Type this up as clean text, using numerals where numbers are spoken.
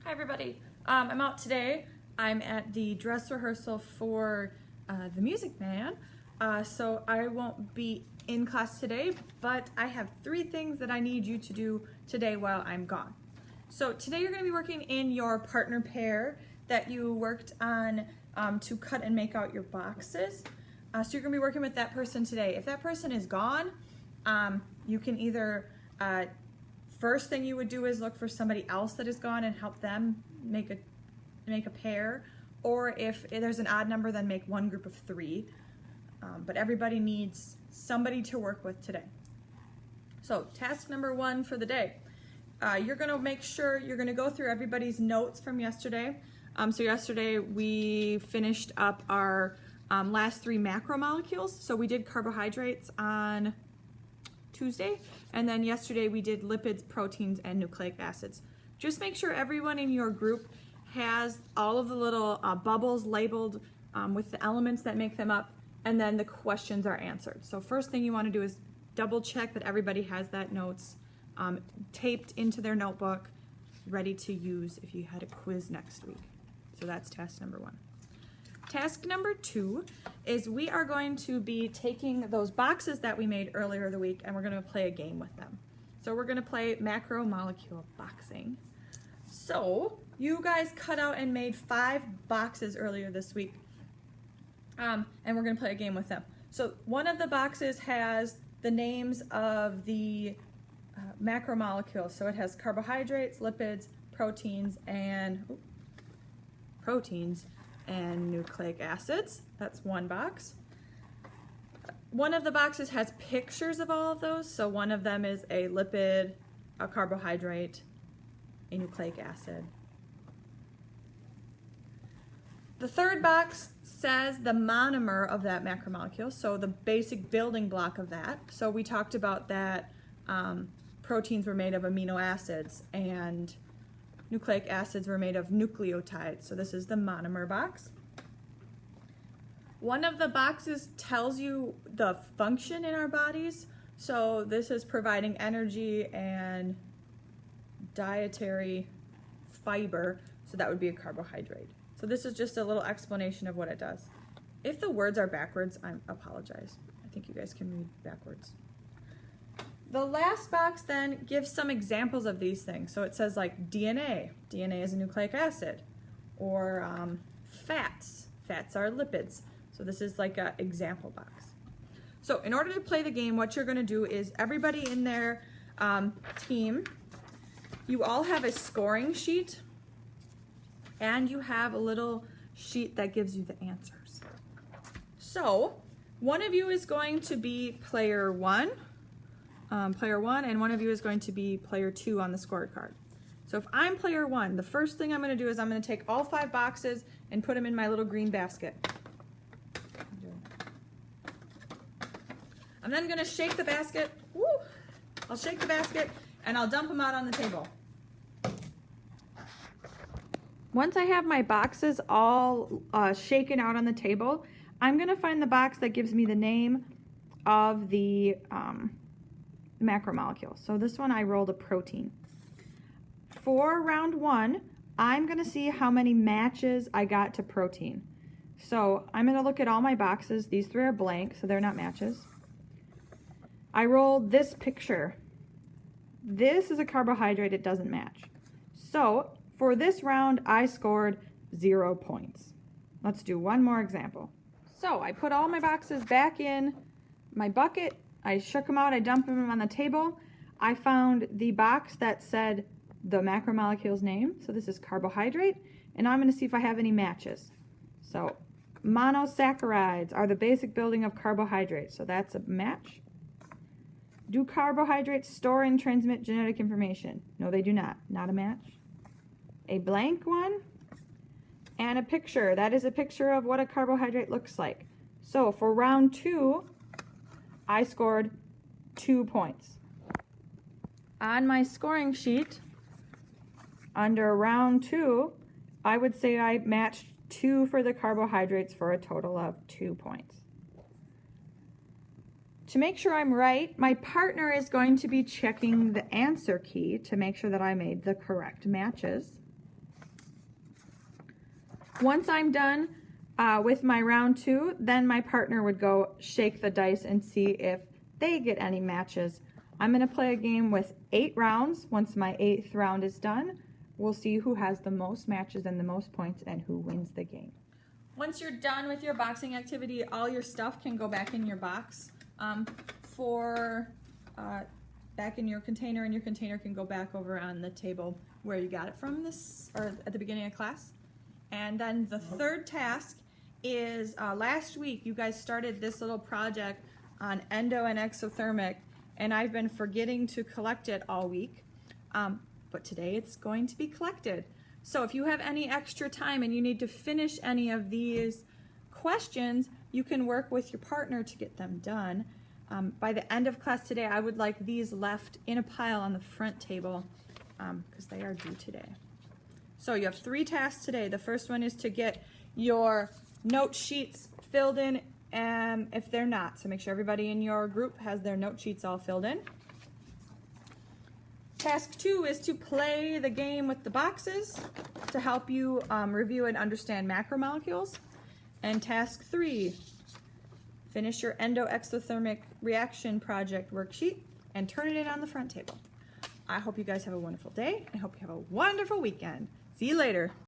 Hi everybody, I'm out today. I'm at the dress rehearsal for The Music Man, so I won't be in class today, but I have 3 things that I need you to do today while I'm gone. So today you're going to be working in your partner pair that you worked on to cut and make out your boxes. So you're going to be working with that person today. If that person is gone, you can either first thing you would do is look for somebody else that is gone and help them make a pair, or if there's an odd number, then make one group of 3. But everybody needs somebody to work with today. So task number 1 for the day. You're going to make sure you're going to go through everybody's notes from yesterday. So yesterday we finished up our last 3 macromolecules. So we did carbohydrates on Tuesday, and then yesterday we did lipids, proteins, and nucleic acids. Just make sure everyone in your group has all of the little bubbles labeled with the elements that make them up, and then the questions are answered. So first thing you want to do is double check that everybody has that notes taped into their notebook, ready to use if you had a quiz next week. So that's task number 1. Task number 2 is we are going to be taking those boxes that we made earlier the week and we're going to play a game with them. So we're going to play macromolecule boxing. So you guys cut out and made 5 boxes earlier this week, and we're going to play a game with them. So one of the boxes has the names of the macromolecules. So it has carbohydrates, lipids, proteins, and nucleic acids. That's one box. One of the boxes has pictures of all of those. So one of them is a lipid, a carbohydrate, a nucleic acid. The third box says the monomer of that macromolecule, so the basic building block of that. So we talked about that proteins were made of amino acids and nucleic acids were made of nucleotides. So this is the monomer box. One of the boxes tells you the function in our bodies. So this is providing energy and dietary fiber. So that would be a carbohydrate. So this is just a little explanation of what it does. If the words are backwards, I apologize. I think you guys can read backwards. The last box then gives some examples of these things. So it says like DNA. DNA is a nucleic acid. Or fats. Fats are lipids. So this is like an example box. So in order to play the game, what you're going to do is everybody in their team, you all have a scoring sheet, and you have a little sheet that gives you the answers. So one of you is going to be player 1, and one of you is going to be player 2 on the scorecard. So if I'm player 1, the first thing I'm going to do is I'm going to take all 5 boxes and put them in my little green basket. I'm then going to shake the basket. Woo! I'll shake the basket and I'll dump them out on the table. Once I have my boxes all shaken out on the table, I'm going to find the box that gives me the name of the macromolecule. So this one I rolled a protein. For round 1, I'm going to see how many matches I got to protein. So I'm going to look at all my boxes. These 3 are blank, so they're not matches. I rolled this picture. This is a carbohydrate, it doesn't match. So for this round, I scored 0 points. Let's do one more example. So I put all my boxes back in my bucket. I shook them out, I dumped them on the table. I found the box that said the macromolecule's name. So this is carbohydrate, and I'm going to see if I have any matches. So monosaccharides are the basic building of carbohydrates. So that's a match. Do carbohydrates store and transmit genetic information? No, they do not. Not a match. A blank one and a picture. That is a picture of what a carbohydrate looks like. So for round 2, I scored 2 points. On my scoring sheet, under round 2, I would say I matched 2 for the carbohydrates for a total of 2 points. To make sure I'm right, my partner is going to be checking the answer key to make sure that I made the correct matches. Once I'm done with my round 2, then my partner would go shake the dice and see if they get any matches. I'm going to play a game with 8 rounds. Once my 8th round is done, we'll see who has the most matches and the most points and who wins the game. Once you're done with your boxing activity, all your stuff can go back in your box back in your container, and your container can go back over on the table where you got it from or at the beginning of class. And then the third task is last week you guys started this little project on endo and exothermic, and I've been forgetting to collect it all week, but today it's going to be collected. So if you have any extra time and you need to finish any of these questions, you can work with your partner to get them done. By the end of class today, I would like these left in a pile on the front table because they are due today. So you have 3 tasks today. The first one is to get your note sheets filled in if they're not. So make sure everybody in your group has their note sheets all filled in. Task 2 is to play the game with the boxes to help you review and understand macromolecules. And task 3, finish your endo-exothermic reaction project worksheet and turn it in on the front table. I hope you guys have a wonderful day. I hope you have a wonderful weekend. See you later.